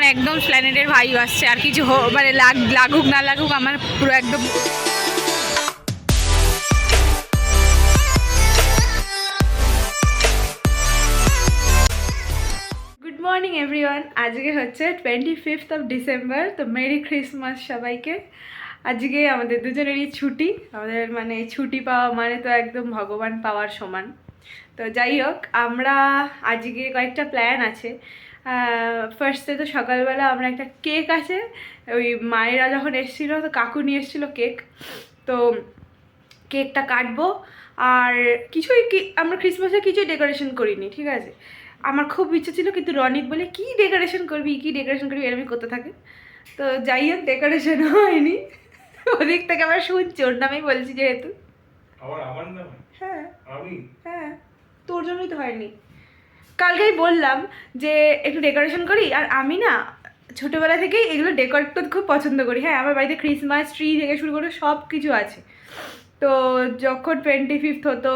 আমার একদম প্ল্যানেটের ভাইব আসছে, আর কিছু মানে লাগুক না লাগুক আমার পুরো একদম। গুড মর্নিং এভরিওয়ান, আজকে হচ্ছে 25th অফ ডিসেম্বর। তো মেরি ক্রিসমাস সবাইকে। আজকে আমাদের দুজনেরই ছুটি, আমাদের মানে ছুটি পাওয়া মানে তো একদম ভগবান পাওয়ার সমান। তো যাই হোক, আমরা আজকে কয়েকটা প্ল্যান আছে। ফার্স্টে তো সকালবেলা আমরা একটা কেক আছে, ওই মায়েরা যখন এসেছিলো তো কাকু নিয়ে এসেছিলো কেক, তো কেকটা কাটবো। আর কিছুই আমরা ক্রিসমাসে কিছুই ডেকোরেশন করিনি, ঠিক আছে। আমার খুব ইচ্ছে ছিল, কিন্তু রনিত বলে কি ডেকোরেশন করবি এরকম করতে থাকে। তো যাই হোক, ডেকোরেশন হয়নি। ওদিক থেকে আবার শুনছি, ওর নামেই বলছি যেহেতু। আমার নাম? হ্যাঁ আমি? হ্যাঁ, তোর জন্যই তো হয়নি। কালকেই বললাম যে একটু ডেকোরেশন করি, আর আমি না ছোটোবেলা থেকেই এগুলো ডেকোরেট করতে খুব পছন্দ করি। হ্যাঁ, আমার বাড়িতে ক্রিসমাস ট্রি থেকে শুরু করে সব কিছু আছে। তো যখন 25th হতো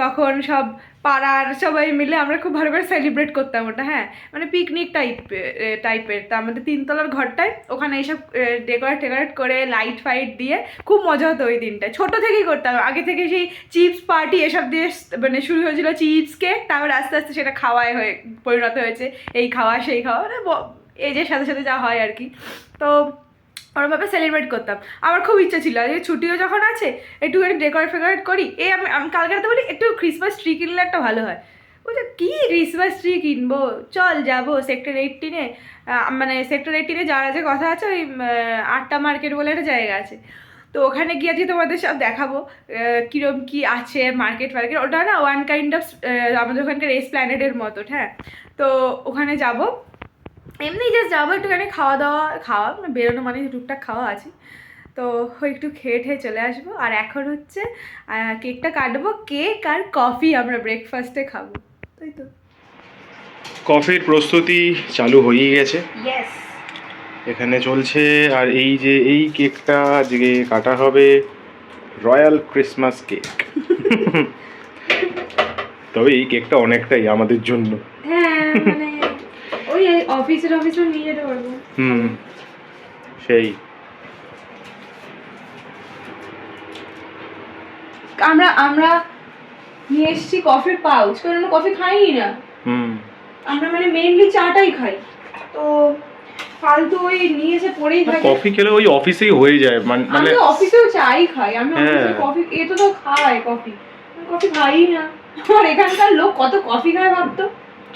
তখন সব পাড়ার সবাই মিলে আমরা খুব ভালো করে সেলিব্রেট করতাম ওটা। হ্যাঁ, মানে পিকনিক টাইপের। তো আমাদের 3তলার ঘরটায় ওখানে এইসব ডেকোরেট করে লাইট ফাইট দিয়ে খুব মজা হতো ওই দিনটা। ছোটো থেকেই করতাম, আগে থেকে সেই চিপস পার্টি এসব দিয়ে মানে শুরু হয়েছিল চিপস কেক, তারপর আস্তে আস্তে সেটা খাওয়ায় হয়ে পরিণত হয়েছে এই খাওয়া সেই খাওয়া, মানে এজের সাথে সাথে যা হয় আর কি। তো ওরভাবে সেলিব্রেট করতাম। আমার খুব ইচ্ছা ছিল যে ছুটিও যখন আছে একটুখানি ডেকোরেট করি। আমি কালকে রাতে বলি একটু ক্রিসমাস ট্রি কিনলে একটা ভালো হয়। বলছে কি ক্রিসমাস ট্রি কিনবো, চল যাবো সেক্টর 18-এ। মানে সেক্টর 18-এ যাওয়ার যে কথা আছে, ওই 8টা মার্কেট বলে একটা জায়গা আছে। তো ওখানে গিয়ে আজকে তোমাদের সব দেখাবো কীরকম কী আছে মার্কেট। ওটা না ওয়ান কাইন্ড অফ আমাদের ওখানকার এসপ্ল্যানেডের মতো। হ্যাঁ, তো ওখানে যাবো, এমনি জাস্ট যাবো একটুখানি খাওয়া মানে বেরোনো মানে টুকটাক খাওয়া আছে। তো একটু খেয়ে চলে আসবো। আর এখন হচ্ছে কেকটা কাটবো, কেক আর কফি আমরা ব্রেকফাস্টে খাবো, তাই তো। কফির প্রস্তুতি চালু হয়ে গেছে, ইয়েস। এখানে চলছে। আর এই যে এই কেকটা আজকে কাটা হবে রয়্যাল ক্রিসমাস কেক। তবে এই কেকটা অনেকটাই আমাদের জন্য। হ্যাঁ, মানে ওই অফিসে নিয়ে যেতে পারবো। সেই আমরা নিয়ে এসেছি কফির পাউচ, কারণ আমরা কফি খাই না। আমরা মানে মেইনলি চাটাই খাই। তো ফালতু ওই নিয়ে এসে পড়েই থাকে। কফি খেলে ওই অফিসেই হয়ে যায়, মানে আমি অফিসেও চাই খাই, আমি অফিসে কফি তো খাই কফি, আমি কফি খাই না। আর এখানকার লোক কত কফি খায় ভাবতো,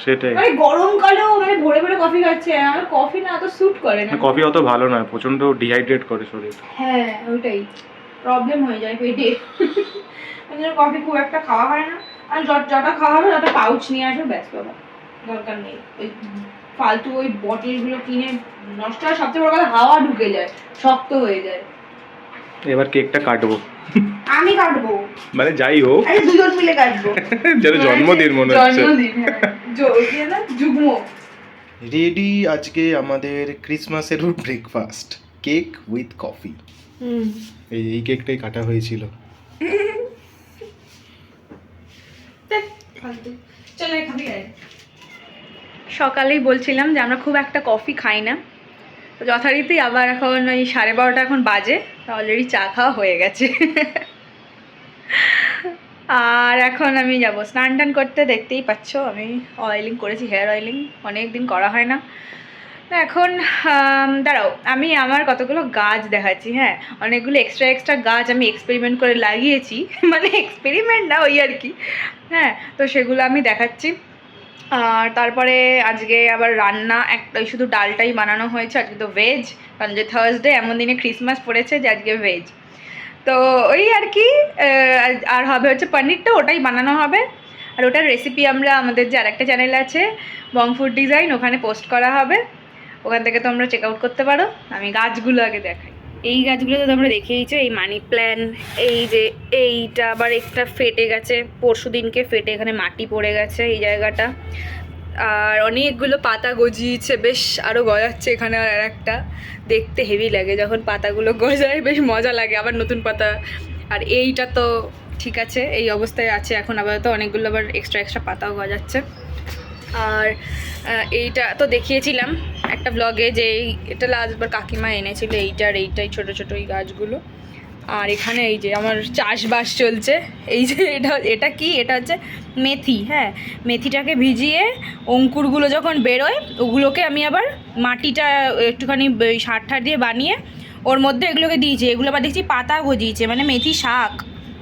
সেটাই। মানে গরমকালেও মানে ভোরে ভোরে কফি খাচ্ছে। আমার কফি না অত স্যুট করে না, কফি অত ভালো নয়, প্রচন্ড ডিহাইড্রেট করে শরীর। হ্যাঁ ওইটাই প্রবলেম হয়ে যায় পেটে। কফি খুব একটা খাওয়া হয় না। আর যটা খাওয়া হবে তত পাউচ নিয়ে আসবে, ব্যাস বাবা, দরকার নেই ওই ফালতু ওই বটলগুলো কিনে নষ্ট হয়। সবচেয়ে বড় কথা, হাওয়া ঢুকে যায়, শক্ত হয়ে যায়। এবার কেকটা কাটবো, আমি কাটবো, মানে যাই হোক, আরে দুজন মিলে কাটবো। যেন জন্মদিন মনে হচ্ছে। জন্মদিন, হ্যাঁ, যুগ্ম। রেডি আজকে আমাদের ক্রিসমাসের ব্রেকফাস্ট, কেক উইথ কফি। এই কেকটাই কাটা হয়েছিল। সকালেই বলছিলাম যে আমরা খুব একটা কফি খাই না, তো যথারীতি আবার এখন ওই 12:30 এখন বাজে, অলরেডি চা খাওয়া হয়ে গেছে। আর এখন আমি যাব স্নান টান করতে, দেখতেই পাচ্ছ আমি অয়েলিং করেছি, হেয়ার অয়েলিং অনেক দিন করা হয় না। এখন দাঁড়াও, আমি আমার কতগুলো গাছ দেখাচ্ছি। হ্যাঁ, অনেকগুলো এক্সট্রা গাছ আমি এক্সপেরিমেন্ট করে লাগিয়েছি, মানে এক্সপেরিমেন্ট না ওই আর কি। হ্যাঁ, তো সেগুলো আমি দেখাচ্ছি। আর তারপরে আজকে আবার রান্না একটা, শুধু ডালটাই বানানো হয়েছে আজকে, তো ভেজ, কারণ যে থার্সডে এমন দিনে ক্রিসমাস পড়েছে যে আজকে ভেজ। তো ওই আর কি। আর হবে হচ্ছে পনিরটা, ওটাই বানানো হবে। আর ওটার রেসিপি আমরা আমাদের যে আরেকটা চ্যানেল আছে বং ফুড ডিজাইন, ওখানে পোস্ট করা হবে, ওখান থেকে তোমরা চেক আউট করতে পারো। আমি গাছগুলো আগে দেখাই। এই গাছগুলো তো তোমরা দেখেইছো, এই মানি প্ল্যান্ট, এই যে এইটা আবার একটা ফেটে গেছে, পরশু দিনকে ফেটে এখানে মাটি পড়ে গেছে এই জায়গাটা। আর অনেকগুলো পাতা গজিয়েছে, বেশ আরও গজাচ্ছে এখানে। আর একটা দেখতে হেভি লাগে যখন পাতাগুলো গজায়, বেশ মজা লাগে, আবার নতুন পাতা। আর এইটা তো ঠিক আছে, এই অবস্থায় আছে এখন, আপাতত অনেকগুলো আবার এক্সট্রা পাতাও গজাচ্ছে। আর এইটা তো দেখিয়েছিলাম একটা ব্লগে যে এটা লাস্টবার কাকিমা এনেছিল, এইটাই ছোটো ছোটো এই গাছগুলো। আর এখানে এই যে আমার চাষবাস চলছে, এই যে এটা কি, এটা হচ্ছে মেথি। হ্যাঁ, মেথিটাকে ভিজিয়ে অঙ্কুরগুলো যখন বেরোয় ওগুলোকে আমি আবার মাটিটা একটুখানি সার ঠার দিয়ে বানিয়ে ওর মধ্যে এগুলোকে দিয়েছি। এগুলো আবার দেখছি পাতা গজিয়েছে, মানে মেথি শাক,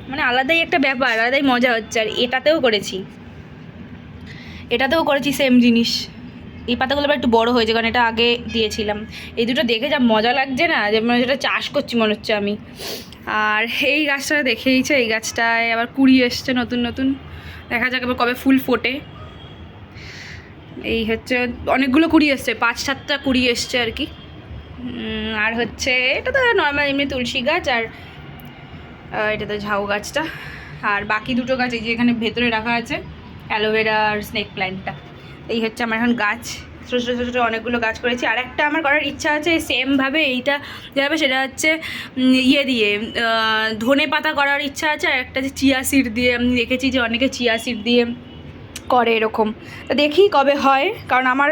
মানে আলাদাই একটা ব্যাপার, আলাদাই মজা হচ্ছে। আর এটাতেও করেছি সেম জিনিস। এই পাতাগুলো আবার একটু বড়ো হয়েছে কারণ এটা আগে দিয়েছিলাম। এই দুটো দেখে যা মজা লাগছে না, যে মানে যেটা চাষ করছি মনে হচ্ছে আমি। আর এই গাছটা দেখেইছে, এই গাছটায় আবার কুড়ি এসছে নতুন নতুন, দেখা যাক এবার কবে ফুল ফোটে। এই হচ্ছে অনেকগুলো কুড়ি এসছে, 5-7টা কুড়ি এসছে আর কি। আর হচ্ছে এটা তো নর্মাল এমনি তুলসী গাছ, আর এটা তো ঝাউ গাছটা। আর বাকি দুটো গাছ এই যে এখানে ভেতরে রাখা আছে, অ্যালোভেরা আর স্নেক প্ল্যান্টটা। এই হচ্ছে আমার এখন গাছ, ছোটো ছোটো ছোটো অনেকগুলো গাছ করেছি। আর একটা আমার করার ইচ্ছা আছে সেমভাবে এইটা যেভাবে, সেটা হচ্ছে ইয়ে দিয়ে ধনে পাতা করার ইচ্ছা আছে। আর একটা যে চিয়া সিড দিয়ে, আমি দেখেছি যে অনেকে চিয়া সিড দিয়ে করে এরকম, তো দেখি কবে হয়। কারণ আমার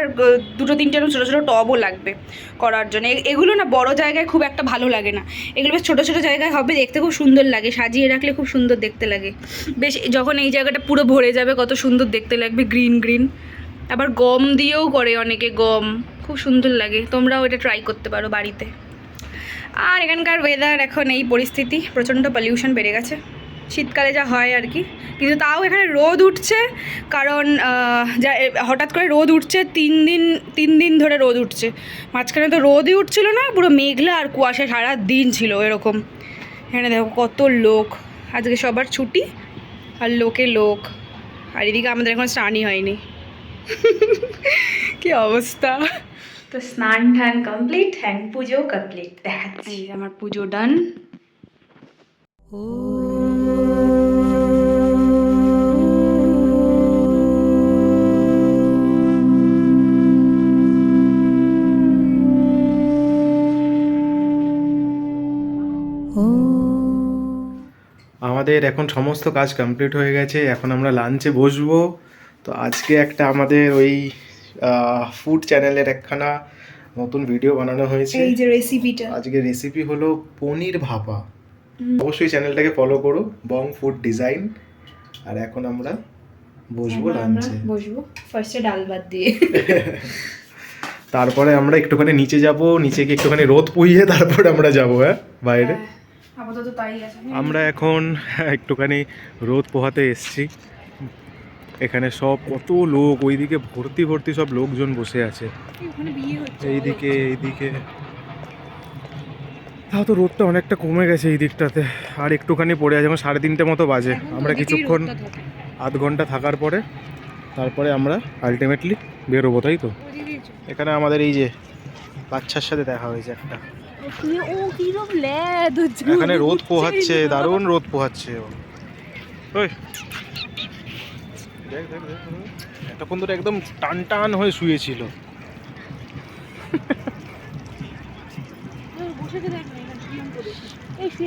2-3টে ছোটো ছোটো টবও লাগবে করার জন্য। এগুলো না বড় জায়গায় খুব একটা ভালো লাগে না, এগুলো বেশ ছোটো ছোটো জায়গায় হবে, দেখতে খুব সুন্দর লাগে, সাজিয়ে রাখলে খুব সুন্দর দেখতে লাগে বেশ। যখন এই জায়গাটা পুরো ভরে যাবে কত সুন্দর দেখতে লাগবে, গ্রিন গ্রিন। আবার গম দিয়েও করে অনেকে, গম খুব সুন্দর লাগে, তোমরাও এটা ট্রাই করতে পারো বাড়িতে। আর এখানকার ওয়েদার এখন এই পরিস্থিতি, প্রচণ্ড পলিউশন বেড়ে গেছে, শীতকালে যা হয় আর কি। কিন্তু তাও এখানে রোদ উঠছে, কারণ যা হঠাৎ করে রোদ উঠছে, 3 দিন ধরে রোদ উঠছে। মাঝখানে তো রোদই উঠছিল না, পুরো মেঘলা আর কুয়াশা সারা দিন ছিল এরকম। এখানে দেখো কত লোক, আজকে সবার ছুটি আর লোক। আর এদিকে আমাদের এখন স্নানই হয়নি। কি অবস্থা। তো স্নান ঠান কমপ্লিট, হ্যান্ড পুজো কমপ্লিট, দেখাচ্ছি আমার পুজো ডান। আমাদের এখন সমস্ত কাজ কমপ্লিট হয়ে গেছে, এখন আমরা লাঞ্চে বসবো। তো আজকে একটা আমাদের ওই ফুড চ্যানেলের একখানা নতুন ভিডিও বানানো হয়েছে। এই যে রেসিপিটা, আজকে রেসিপি হলো পনির ভাপা। অবশ্যই চ্যানেলটাকে ফলো করো, বং ফুড ডিজাইন। আর এখন আমরা বসবো লাঞ্চে, বসবো ফার্স্টে ডাল ভাত দিয়ে। তারপরে আমরা একটুখানি নিচে যাব, নিচে গিয়ে একটুখানি রোদ পুইয়ে তারপরে আমরা যাবো বাইরে। আপাতত তাই আছে। আমরা এখন একটুখানি রোদ পোহাতে এসছি। এখানে সব কত লোক, ওইদিকে ভর্তি সব লোকজন বসে আছে, এইদিকে। তাও তো রোদটা অনেকটা কমে গেছে এই দিকটাতে, আর একটুখানি পড়ে আছে, এখন 3:30 মতো বাজে। আমরা কিছুক্ষণ আধ ঘন্টা থাকার পরে তারপরে আমরা আলটিমেটলি বেরোবো, তাই তো। এখানে আমাদের এই যে বাচ্চার সাথে দেখা হয়েছে একটা, এখানে রোদ পোহাচ্ছে, দারুণ রোদ পোহাচ্ছে। ওই দেখ এতক্ষণ ধরে একদম টান হয়ে শুয়েছিল।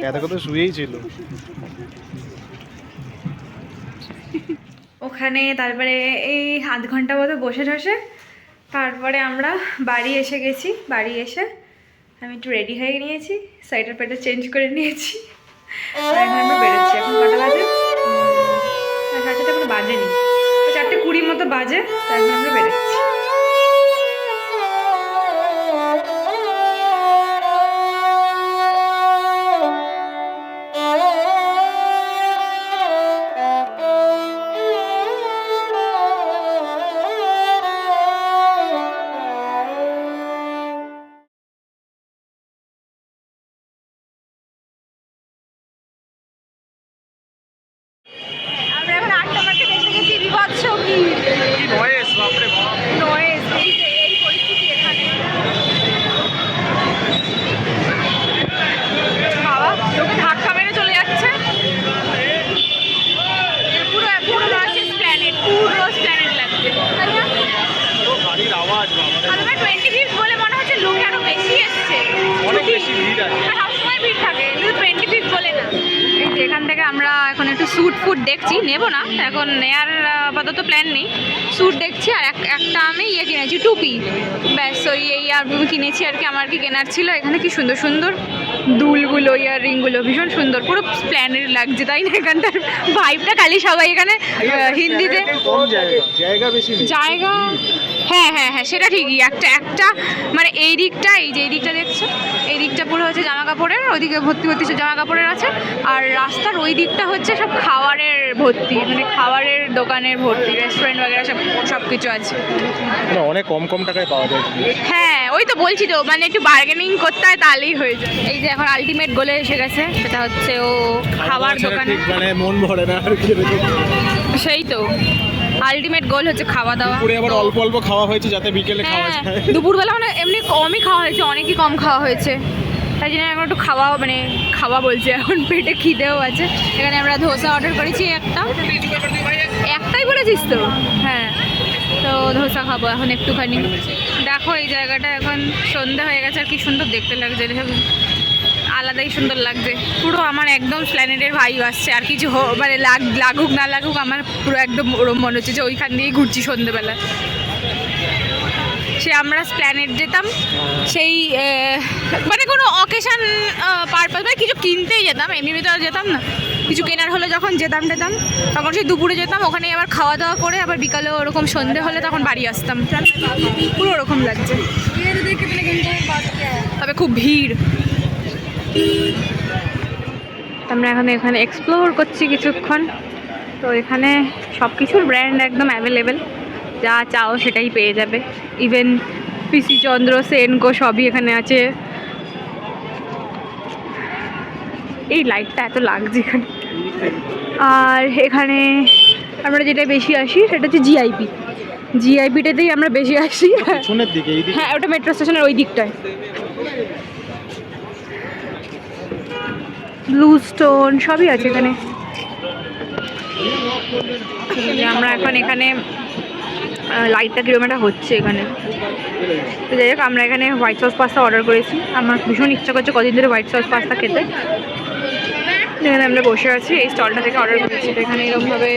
এতক্ষণ তো শুয়েই ছিল ওখানে। তারপরে এই আধ ঘন্টা মতো বসে তারপরে আমরা বাড়ি এসে গেছি। বাড়ি এসে আমি একটু রেডি হয়ে নিয়েছি, সোয়েটার পেটার চেঞ্জ করে নিয়েছি, আর এখন আমরা বেরোচ্ছি। এখন কটা বাজে? 4:30 কোনো বাজেনি, 4:20 মতো বাজে। তো এখন আমরা বেরোচ্ছি। এখান থেকে থেকে আমরা এখন একটু স্যুট ফুট দেখছি, নেব না এখন, নেয়ার আপাতত প্ল্যান নেই। স্যুট দেখছি আর একটা আমি ইয়ে কিনেছি, টুপি, ব্যাস ওই এই আর কিনেছি আর কি। আমার কি কেনার ছিল। এখানে কি সুন্দর সুন্দর দুলগুলো, ইয়াররিংগুলো ভীষণ সুন্দর, পুরো প্ল্যানের লাগছে, তাই না? এখানটার ভাইবটা খালি সবাই এখানে হিন্দিতে জায়গা, হ্যাঁ হ্যাঁ হ্যাঁ সেটা ঠিকই। একটা মানে এই দিকটা, এই যে এই দিকটা দেখছো, এই দিকটা পুরো হচ্ছে জামা কাপড়ের, ওইদিকে ভর্তি ভর্তি সব জামা কাপড়ের আছে, আর রাস্তার ওই দিকটা হচ্ছে সব খাবারের ভর্তি, মানে খাবারের দোকানের ভর্তি, রেস্টুরেন্ট বগেরা সব কিছু আছে। অনেক কম কম টাকায় পাওয়া যায়। হ্যাঁ ওই তো বলছি তো, মানে একটু বার্গেনিং করতে হয় তাহলেই হয়ে যায়। এই যে এখন আলটিমেট গোলে এসে গেছে, সেটা হচ্ছে ও খাবার দোকানে, মানে মন ভরে না আর কি। সেই তো আলটিমেট গোল হচ্ছে খাওয়া দাওয়া। পুরো আবার অল্প অল্প খাওয়া হয়েছে যাতে বিকেলে খাওয়া হ্যাঁ যায়। দুপুরবেলা মানে এমনি কমই খাওয়া হয়েছে, অনেকই কম খাওয়া হয়েছে, তাই জন্য এখন একটু খাওয়া বলছে, এখন পেটে খিদেও আছে। এখানে আমরা ধোসা অর্ডার করেছি, একটাই বলেছিস তো? হ্যাঁ তো ধোসা খাবো এখন একটুখানি। দেখো এই জায়গাটা এখন সন্ধ্যা হয়ে গেছে আর কি সুন্দর দেখতে লাগছে, আলাদাই সুন্দর লাগছে পুরো। আমার একদম স্প্ল্যানেডের ভাইব আসছে, আর কিছু মানে লাগুক না লাগুক, আমার পুরো একদম ওরম মনে হচ্ছে যে ওইখান দিয়েই ঘুরছি সন্ধ্যেবেলা। সে আমরা স্প্ল্যানেড যেতাম সেই মানে কোনো অকেশান পারপাস, মানে কিছু কিনতেই যেতাম, এমনি তো আর যেতাম না, কিছু কেনার হলে যখন যেতাম তখন সেই দুপুরে যেতাম, ওখানে আবার খাওয়া দাওয়া করে আবার বিকালে ওরকম সন্ধে হলে তখন বাড়ি আসতাম, পুরো ওরকম লাগছে। তবে খুব ভিড়। আমরা এখন এখানে এক্সপ্লোর করছি কিছুক্ষণ। তো এখানে সব কিছুর ব্র্যান্ড একদম অ্যাভেলেবেল, যা চাও সেটাই পেয়ে যাবে। ইভেন পিসি চন্দ্র, সেনকো সবই এখানে আছে। এই লাইটটা এত লাগছে এখানে। আর এখানে আমরা যেটা বেশি আসি সেটা হচ্ছে জিআইপিটাতেই আমরা বেশি আসি। হ্যাঁ ওটা মেট্রো স্টেশনের ওই দিকটায়। ব্লু স্টোন সবই আছে এখানে। আমরা এখন এখানে লাইটটা কিরকম একটা হচ্ছে এখানে। তো যাই হোক আমরা এখানে হোয়াইট সস পাস্তা অর্ডার করেছি, আমার ভীষণ ইচ্ছা করছে কদিন ধরে হোয়াইট সস পাস্তা খেতে। এখানে আমরা বসে আছি, এই স্টলটা থেকে অর্ডার করেছি। তো এখানে এরকমভাবে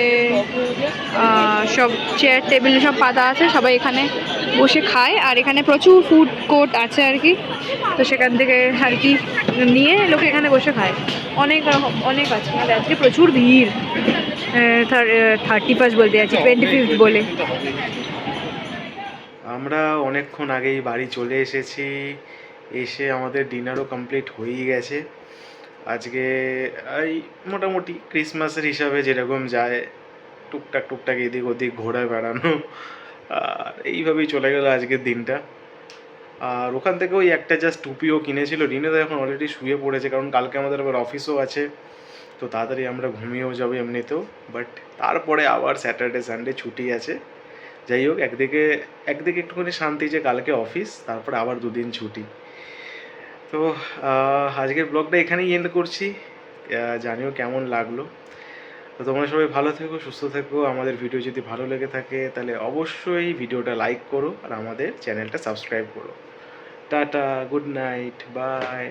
সব চেয়ার টেবিল সব পাতা আছে, সবাই এখানে বসে খায়। আর এখানে প্রচুর ফুড কোর্ট আছে আর কি, তো সেখান থেকে আর কি নিয়ে লোকে এখানে বসে খায়। অনেক আছে, আর আজকে প্রচুর ভিড়। 31 বলতে যাচ্ছি, 25 বলে। আমরা অনেকক্ষণ আগেই বাড়ি চলে এসেছি, এসে আমাদের ডিনারও কমপ্লিট হয়েই গেছে। আজকে এই মোটামুটি ক্রিসমাসের হিসাবে যেরকম যায় টুকটাক এদিক ওদিক ঘোরা বেড়ানো, আর এইভাবেই চলে গেল আজকের দিনটা। আর ওখান থেকে ওই একটা জাস্ট টুপিও কিনেছিল। রিনে তো এখন অলরেডি শুয়ে পড়েছে, কারণ কালকে আমাদের আবার অফিসও আছে, তো তাড়াতাড়ি আমরা ঘুমিয়েও যাবো এমনিতেও। বাট তারপরে আবার স্যাটারডে সানডে ছুটি আছে। যাই হোক, একদিকে একটুখানি শান্তি যে কালকে অফিস, তারপরে আবার 2 দিন ছুটি। তো আজকের ব্লগটা এখানেই এন্ড করছি। জানিও কেমন লাগলো। তো তোমরা সবাই ভালো থেকো, সুস্থ থেকো। আমাদের ভিডিও যদি ভালো লেগে থাকে তাহলে অবশ্যই ভিডিওটা লাইক করো আর আমাদের চ্যানেলটা সাবস্ক্রাইব করো। Tata, good night, by.